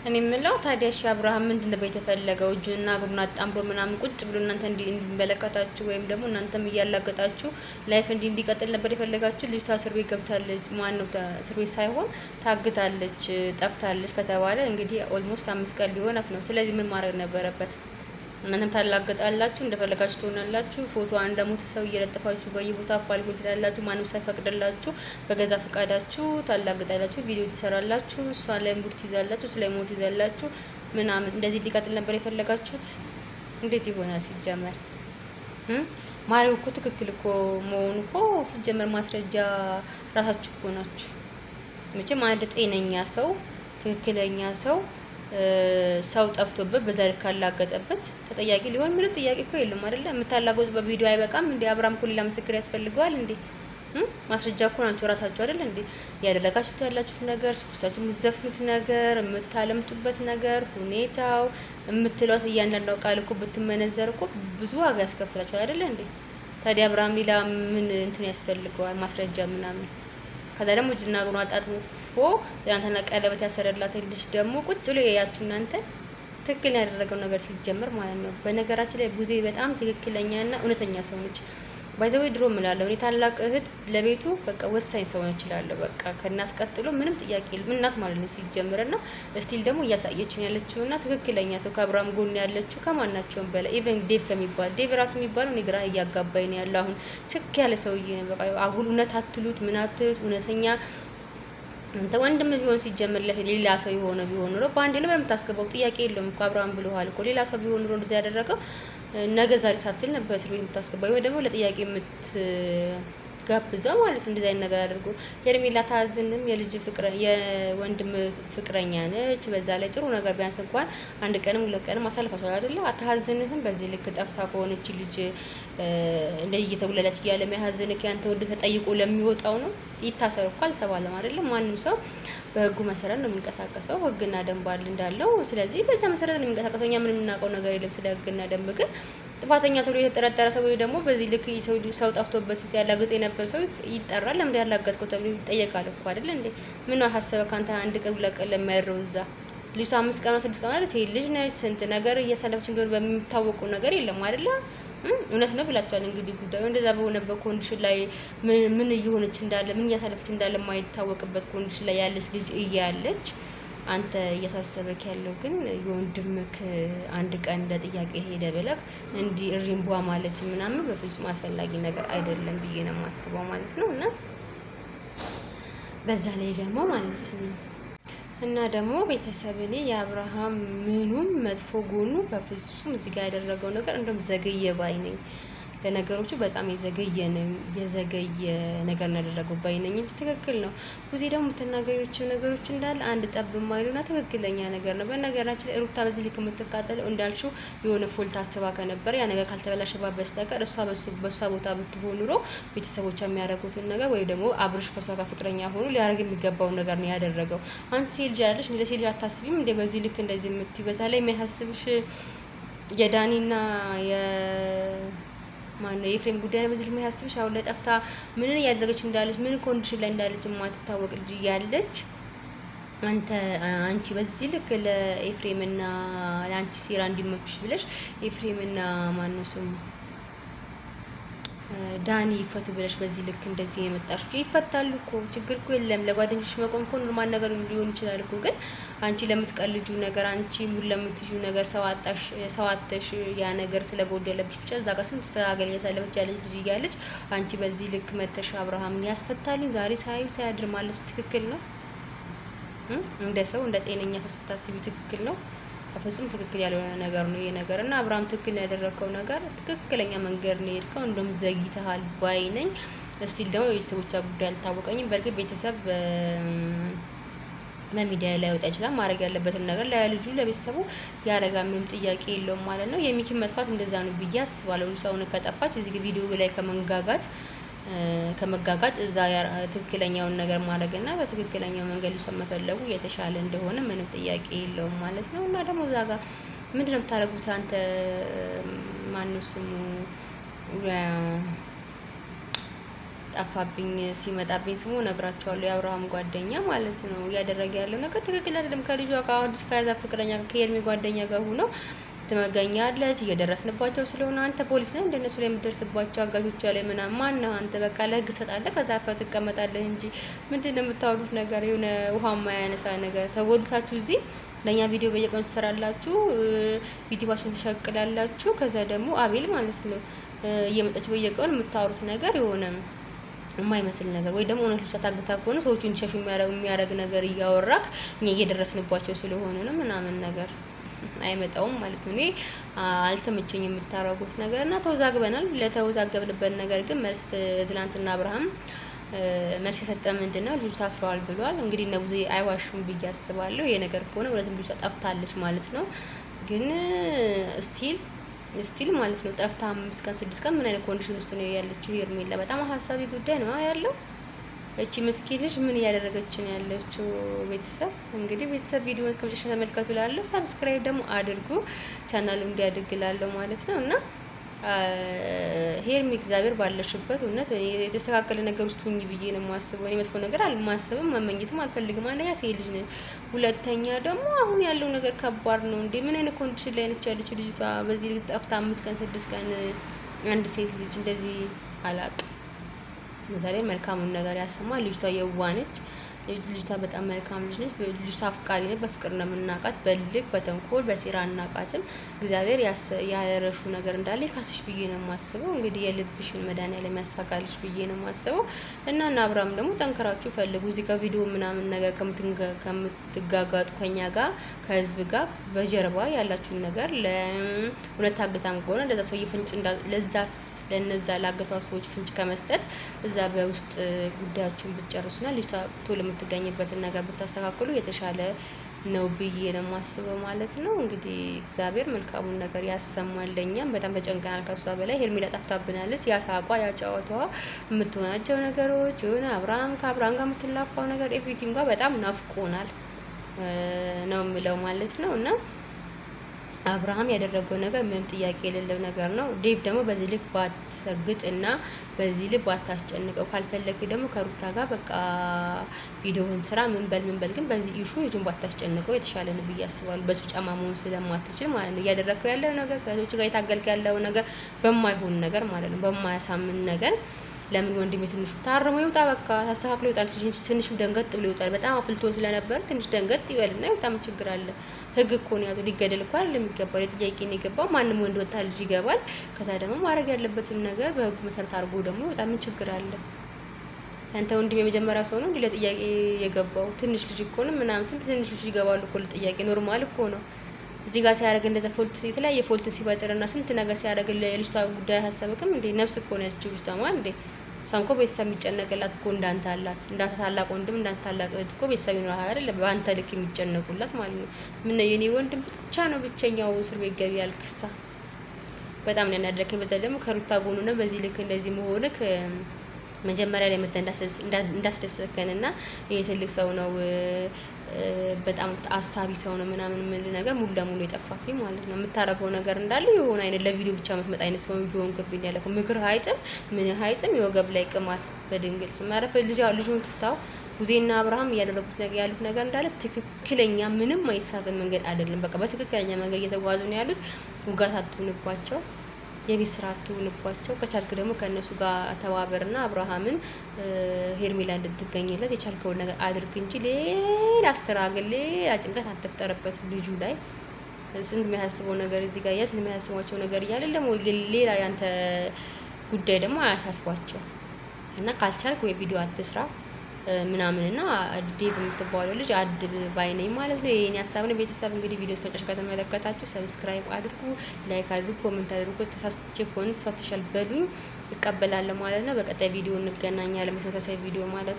እኔ የምለው ታዲያ እሺ አብርሃም ምንድን ነው የተፈለገው? እጁና እግሩን አጣምሮ ምናምን ቁጭ ብሎ እናንተ እንዲመለከታችሁ ወይም ደግሞ እናንተም እያላገጣችሁ ላይፍ እንዲቀጥል ነበር የፈለጋችሁ? ልጅቷ እስር ቤት ገብታለች። ማን ነው እስር ቤት ሳይሆን ታግታለች፣ ጠፍታለች ከተባለ እንግዲህ ኦልሞስት 5 ቀን ሊሆናት ነው። ስለዚህ ምን ማድረግ ነበረበት? እናንተም ታላገጣላችሁ፣ እንደፈለጋችሁ ትሆናላችሁ። ፎቶዋን እንደሞተ ሰው እየለጠፋችሁ በየቦታ አፋልጉ ትላላችሁ። ማንም ሳይፈቅድላችሁ በገዛ ፈቃዳችሁ ታላገጣላችሁ፣ ቪዲዮ ትሰራላችሁ፣ እሷ ላይ ሙድ ትይዛላችሁ፣ እሱ ላይ ሙድ ትይዛላችሁ ምናምን። እንደዚህ ሊቀጥል ነበር የፈለጋችሁት? እንዴት ይሆናል? ሲጀመር ማሪው እኮ ትክክል እኮ መሆኑ እኮ ሲጀመር ማስረጃ ራሳችሁ እኮ ናችሁ። መቼም አንድ ጤነኛ ሰው ትክክለኛ ሰው ሰው ጠፍቶበት በዛ ልክ ካላገጠበት ተጠያቂ ሊሆን ምንም ጥያቄ እኮ የለም አይደለ? የምታላገጡት በቪዲዮ አይበቃም እንዴ? አብርሃም እኮ ሌላ ምስክር ያስፈልገዋል እንዴ? ማስረጃ እኮ ናቸው ራሳችሁ አይደለ እንዴ? ያደረጋችሁት ያላችሁት ነገር፣ ሶስታችሁ የምትዘፍኑት ነገር፣ የምታለምጡበት ነገር፣ ሁኔታው የምትሏት እያንዳንዱ ቃል እኮ ብትመነዘር እኮ ብዙ ዋጋ ያስከፍላችኋል አይደለ እንዴ? ታዲያ አብርሃም ሌላ ምን እንትን ያስፈልገዋል? ማስረጃ ምናምን ከዛ ደግሞ እጅና እግሩን አጣጥፎ ትናንትና ቀለበት ያሰረላት ልጅ ደግሞ ቁጭ ብሎ ያያችሁ እናንተ ትክክል ያደረገው ነገር ሲጀምር ማለት ነው። በነገራችን ላይ ቡዜ በጣም ትክክለኛና እውነተኛ ሰው ነች። ባይዘው ድሮ እምላለሁ እኔ ታላቅ እህት ለቤቱ በቃ ወሳኝ ሰው ነች እላለሁ። በቃ ከእናት ቀጥሎ ምንም ጥያቄ የለም እናት ማለት ነው ሲጀምርና እስቲል ደግሞ እያሳየችን ያለችውና ትክክለኛ ሰው ከአብርሃም ጎን ያለችው ከማናቸውም በላይ ኢቨን ዴቭ ከሚባል ዴቭ ራሱ የሚባለው እኔ ግራ እያጋባኝ ነው ያለው። አሁን ችክ ያለ ሰውዬ ነው። በቃ አጉል እውነት አትሉት ምን አትሉት እውነተኛ አንተ ወንድም ቢሆን ሲጀምር ሌላ ሰው የሆነ ቢሆን ኖሮ በአንዴ ነው በምታስገባው ጥያቄ የለውም እኮ አብርሃም ብለዋል እኮ ሌላ ሰው ቢሆን ኖሮ እንደዚህ ያደረገው ነገ ዛሬ ሳትል ነበር እስር ቤት የምታስገባው ወይ ደግሞ ለጥያቄ የምትጋብዘው ማለት ነው። እንደዚህ አይነት ነገር አድርጎ ሄርሜላ ታዝንም የልጅ የወንድም ፍቅረኛ ነች። በዛ ላይ ጥሩ ነገር ቢያንስ እንኳን አንድ ቀንም ሁለት ቀንም አሳልፋችኋል አይደለ? አታዝንህም? በዚህ ልክ ጠፍታ ከሆነች ልጅ እንደዚህ እየተጉላላች እያለ የሚያሳዝንህ ያንተ ወንድ ተጠይቆ ለሚወጣው ነው። ይታሰር እኮ አልተባለም አይደለም? ማንም ሰው በህጉ መሰረት ነው የሚንቀሳቀሰው። ህግና ደንብ አለ እንዳለው። ስለዚህ በዛ መሰረት ነው የሚንቀሳቀሰው። እኛ ምን የምናውቀው ነገር የለም ስለ ህግና ደንብ። ግን ጥፋተኛ ተብሎ የተጠረጠረ ሰው ወይ ደግሞ በዚህ ልክ ሰው ጠፍቶበት ሲያላግጥ የነበር ሰው ይጠራል። ለምን ያላገጥከው ተብሎ ይጠየቃል እኮ አይደል እንዴ? ምን ነው ሀሰበ ካንተ አንድ ቀን ሁለት ቀን ለማይረው እዛ ልጅቷ 5 ቀን 6 ቀን አይደል? ሴት ልጅ ነች። ስንት ነገር እያሳለፈች እንደሆነ በሚታወቀው ነገር የለም አይደል? እውነት ነው ብላችኋል። እንግዲህ ጉዳዩ እንደዛ በሆነበት ኮንዲሽን ላይ ምን እየሆነች እንዳለ ምን እያሳለፈች እንዳለ የማይታወቅበት ኮንዲሽን ላይ ያለች ልጅ እያለች አንተ እያሳሰበክ ያለው ግን የወንድምክ አንድ ቀን እንደ ጥያቄ ሄደ ብለክ እንዲህ እሪምቧ ማለት ምናምን በፍጹም አስፈላጊ ነገር አይደለም ብዬ ነው የማስበው ማለት ነው። እና በዛ ላይ ደግሞ ማለት ነው እና ደግሞ ቤተሰብ እኔ የአብርሃም ምኑም መጥፎ ጎኑ በፍጹም እዚህ ጋር ያደረገው ነገር እንደውም ዘገየ ባይ ነኝ። ለነገሮቹ በጣም የዘገየ ነገር ነው ያደረገው ባይ ነኝ እንጂ ትክክል ነው። ብዙ ደግሞ የምትናገሪዎቹ ነገሮች እንዳለ አንድ ጠብ የማይሉና ትክክለኛ ነገር ነው። በነገራችን ላይ ሩታ በዚህ ልክ የምትቃጠለው እንዳልሽው የሆነ ፎልት አስተባ ከነበረ ያ ነገር ካልተበላሸባት በስተቀር እሷ በሷ ቦታ ብትሆን ኑሮ ቤተሰቦቿ የሚያደርጉትን ነገር ወይ ደግሞ አብርሽ ከሷ ጋር ፍቅረኛ ሆኖ ሊያደርግ የሚገባውን ነገር ነው ያደረገው። አንቺ ሴት ልጅ ያለሽ እንደ ሴት ልጅ አታስቢም እንደ በዚህ ልክ እንደዚህ የምትይ በተለይ የሚያሳስብሽ የዳኒና ማነው የኤፍሬም ጉዳይ ነው። በዚህ ልክ የሚያሳስብሽ አሁን ለጠፍታ ምን እያደረገች እንዳለች ምን ኮንዲሽን ላይ እንዳለች የማትታወቅ ልጅ ያለች አንቺ በዚህ ልክ ለኤፍሬምና ለአንቺ ሴራ እንዲመችሽ ብለሽ ኤፍሬምና ማነው ስሙ ዳኒ ይፈቱ ብለሽ በዚህ ልክ እንደዚህ የመጣሽ ይፈታሉ እኮ ችግር እኮ የለም። ለጓደኞች መቆም እኮ ኖርማል ነገር ሊሆን ይችላል እኮ። ግን አንቺ ለምትቀልጁ ነገር አንቺ ሙሉ ለምትሹ ነገር ሰው አጥተሽ ያ ነገር ስለጎደለብሽ ብቻ እዛ ጋር ስንት ስተጋገል እያሳለፈች ያለች ልጅ እያለች አንቺ በዚህ ልክ መተሽ አብርሃምን ያስፈታልኝ ዛሬ ሳያድር ማለት ትክክል ነው? እንደ ሰው እንደ ጤነኛ ሰው ስታስቢ ትክክል ነው? በፍጹም ትክክል ያልሆነ ነገር ነው ይሄ ነገር። እና አብርሃም ትክክል ያደረከው ነገር ትክክለኛ መንገድ ነው የሄድከው። እንደውም ዘግይተሃል ባይ ነኝ። እስቲል ደግሞ የቤተሰቦቿ ጉዳይ አልታወቀኝም። በእርግጥ ቤተሰብ በሚዲያ ላይ ወጣ ይችላል። ማድረግ ያለበትን ነገር ለልጁ ለቤተሰቡ ያረጋ ምንም ጥያቄ የለውም ማለት ነው። የሚኪን መጥፋት እንደዛ ነው ብዬ አስባለሁ። ሰውን ከጠፋች እዚህ ቪዲዮ ላይ ከመጋጋጥ እዛ ትክክለኛውን ነገር ማድረግና በትክክለኛው መንገድ ሊሰማ መፈለጉ የተሻለ እንደሆነ ምንም ጥያቄ የለውም ማለት ነው። እና ደግሞ እዛ ጋር ምንድነው የምታደርጉት? አንተ ማነው ስሙ ጠፋብኝ። ሲመጣብኝ ስሙ ነግራቸዋለሁ። የአብርሃም ጓደኛ ማለት ነው። እያደረገ ያለው ነገር ትክክል አይደለም። ከልጇ ጋር አዲስ ከያዛ ፍቅረኛ ከኤርሚ ጓደኛ ጋር ሆኖ ትመገኛለች። እየደረስንባቸው ስለሆነ አንተ ፖሊስ ነህ እንደነሱ ላይ የምትደርስባቸው አጋቾቿ ላይ ምናምን ማነው አንተ? በቃ ለህግ ሰጣለህ፣ ከዛ አፈ ትቀመጣለህ እንጂ ምንድን ነው የምታወሩት ነገር? የሆነ ውሃ ማያነሳ ነገር ተጎልታችሁ እዚህ ለእኛ ቪዲዮ በየቀኑ ትሰራላችሁ፣ ዩቲዩባችሁን ትሸቅላላችሁ። ከዛ ደግሞ አቤል ማለት ነው እየመጣችሁ በየቀኑ የምታወሩት ነገር የሆነ የማይመስል ነገር ወይ ደግሞ እውነት ልጅ ታግታ ከሆነ ሰዎቹ እንዲሸሹ የሚያደርግ ነገር እያወራክ እኛ እየደረስንባቸው ስለሆነ ነው ምናምን ነገር አይመጣውም ማለት ነው። እኔ አልተመቸኝ የምታረጉት ነገር እና ተወዛግበናል። ለተወዛገብንበት ነገር ግን መልስ ትናንትና አብርሃም መልስ የሰጠ ምንድነው ልጁ ታስሯል ብሏል። እንግዲህ እነ ብዙ አይዋሹም ብዬ አስባለሁ። ይሄ ነገር ከሆነ እውነትም ልጁ ጠፍታለች ማለት ነው። ግን ስቲል ማለት ነው ጠፍታ 5 ቀን 6 ቀን ምን አይነት ኮንዲሽን ውስጥ ነው ያለችው ሄርሜላ? በጣም አሳሳቢ ጉዳይ ነው ያለው። እቺ ምስኪን ልጅ ምን እያደረገች ነው ያለችው? ቤተሰብ እንግዲህ ቤተሰብ ቪዲዮውን ከመጨረሻ ተመልከቱ ላለው ሰብስክራይብ ደግሞ አድርጉ ቻናሉ እንዲያድግ ላለው ማለት ነው። እና ሄርሜ እግዚአብሔር ባለሽበት እውነት የተስተካከለ ነገር ውስጥ ሁኚ ብዬ ነው የማስበው። እኔ መጥፎ ነገር አልማስብም፣ መመኘትም አልፈልግም። አንደኛ ሴት ልጅ ነኝ፣ ሁለተኛ ደግሞ አሁን ያለው ነገር ከባድ ነው እንዴ! ምን አይነት ኮንዲሽን ላይ ነች ያለችው ልጅቷ? በዚህ ልጅ ጠፍታ 5 ቀን 6 ቀን አንድ ሴት ልጅ እንደዚህ አላውቅም። ዛሬ መልካሙን ነገር ያሰማ። ልጅቷ የዋነች፣ ልጅቷ በጣም መልካም ልጅ ነች። ልጅቷ አፍቃሪ ነች። በፍቅር ነው የምናውቃት። በልክ በተንኮል በሴራ እናውቃትም። እግዚአብሔር ያረሹ ነገር እንዳለ ይካስሽ ብዬ ነው የማስበው። እንግዲህ የልብሽን መድኃኒዓለም ያሳካልሽ ብዬ ነው የማስበው። እና አብርሃም ደግሞ ጠንክራችሁ ፈልጉ። እዚህ ከቪዲዮ ምናምን ነገር ከምትጋጋጡ ከኛ ጋር ከህዝብ ጋር በጀርባ ያላችሁን ነገር ለእውነት ታግታም ከሆነ ለዛ ሰው ፍንጭ ለነዛ ላገቷ ሰዎች ፍንጭ ከመስጠት እዛ በውስጥ ጉዳያችሁን ብትጨርሱና ልጅቷ ቶሎ የምትገኝበትን ነገር ብታስተካክሉ የተሻለ ነው ብዬ ነው የማስበው ማለት ነው። እንግዲህ እግዚአብሔር መልካሙን ነገር ያሰማለኛም። በጣም ተጨንቀናል። ከሷ በላይ ሄርሜላ ጠፍታብናለች። ያሳቋ ያጫወተዋ የምትሆናቸው ነገሮች የሆነ ከአብርሃም ጋር የምትላፋው ነገር ኤቭሪቲንግ ጋር በጣም ናፍቆናል ነው የምለው ማለት ነው። እና አብርሃም ያደረገው ነገር ምንም ጥያቄ የሌለው ነገር ነው። ዴቭ ደግሞ በዚህ ልክ ባትሰግጥ እና በዚህ ልክ ባታስጨንቀው፣ ካልፈለግ ደግሞ ከሩታ ጋር በቃ ቪዲዮውን ስራ ምን በል ግን በዚህ ኢሹ ልጁን ባታስጨንቀው የተሻለ ነው ብዬ አስባለሁ። በሱ ጫማ መሆን ስለማትችል ማለት ነው። እያደረግከው ያለው ነገር ከቶቹ ጋር የታገልከ ያለው ነገር በማይሆን ነገር ማለት ነው፣ በማያሳምን ነገር ለምን ወንድሜ ትንሹ ታርሞ ይውጣ፣ በቃ ታስተካክሎ ይውጣል። ትንሽም ደንገጥ ብሎ ይውጣል። በጣም አፍልቶን ስለነበር ትንሽ ደንገጥ ይበልና ይውጣ። ምን ችግር አለ? ህግ እኮ ነው ያዘው። ሊገደል እኮ አይደለም የሚገባው። ለጥያቄ ነው የገባው። ማንም ወንድ ወጣ ልጅ ይገባል። ከዛ ደግሞ ማድረግ ያለበትን ነገር በህጉ መሰረት አድርጎ ደግሞ ይውጣ። ምን ችግር አለ? አንተ ወንድሜ የመጀመሪያ ሰው ነው እንዴ ለጥያቄ የገባው? ትንሽ ልጅ እኮ ነው ምናምን ትንሽ ልጅ ይገባሉ እኮ ለጥያቄ። ኖርማል እኮ ነው። እዚህ ጋር ሲያደርግ እንደዛ ፎልት የተለያየ ፎልት ሲፈጥርና ስንት ነገር ሲያደርግ ለልጅቷ ጉዳይ አያሳብቅም እንዴ? ነፍስ እኮ ነው ያስችው ልጅቷ ማለት እንዴ ሳንኮ ቤተሰብ የሚጨነቅላት እኮ እንዳንተ አላት። እንዳንተ ታላቅ ወንድም እንዳንተ ታላቅ እህት እኮ ቤተሰብ ይኖርሃል አይደል? በአንተ ልክ የሚጨነቁላት ማለት ነው። ምን የኔ ወንድም ብቻ ነው ብቸኛው እስር ቤት ገቢ ያልክሳ በጣም ነው ያናደረከኝ። በዛ ደግሞ ከሩታ ጎኑ ነው በዚህ ልክ እንደዚህ መሆንክ መጀመሪያ ላይ መተህ እንዳስደሰከንና ይሄ ትልቅ ሰው ነው በጣም አሳቢ ሰው ነው ምናምን ምን ነገር ሙሉ ለሙሉ የጠፋብኝ ማለት ነው። የምታረገው ነገር እንዳለ የሆነ አይነት ለቪዲዮ ብቻ የምትመጣ አይነት ሰው ይሆንክብኝ ያለከው ምክር ሀይጥም ምን ሀይጥም የወገብ ላይ ቅማል በድንግል ስማረፈ ልጁን ትፍታው። ጉዜና አብርሃም እያደረጉት ነገር ያሉት ነገር እንዳለ ትክክለኛ ምንም አይሳተን መንገድ አይደለም። በቃ በትክክለኛ መንገድ እየተጓዙ ነው ያሉት። ውጋት አትሁንባቸው፣ የቤት ስራ አትሁንባቸው። ከቻልክ ደግሞ ከእነሱ ጋር ተባበርና አብርሃምን ሄርሜላ እንድትገኝለት የቻልከውን ነገር አድርግ እንጂ ሌላ አስተራግል፣ ሌላ ጭንቀት አትፍጠርበት ልጁ ላይ። ስንት የሚያሳስበው ነገር እዚህ ጋር ስንት የሚያሳስባቸው ነገር እያለ ደግሞ ሌላ ያንተ ጉዳይ ደግሞ አያሳስቧቸው እና ካልቻልክ ወይ ቪዲዮ አትስራ ምናምን እና ዴቭ የምትባለው ልጅ አድብ ባይነኝ ማለት ነው። የኔ ሀሳብ ነው። ቤተሰብ እንግዲህ ቪዲዮስ ከጨረሻ ከተመለከታችሁ ሰብስክራይብ አድርጉ፣ ላይክ አድርጉ፣ ኮሜንት አድርጉ። ተሳስቼ ከሆነ ተሳስተሻል በሉኝ፣ እቀበላለሁ ማለት ነው። በቀጣይ ቪዲዮ እንገናኛለን፣ በተመሳሳይ ቪዲዮ ማለት ነው።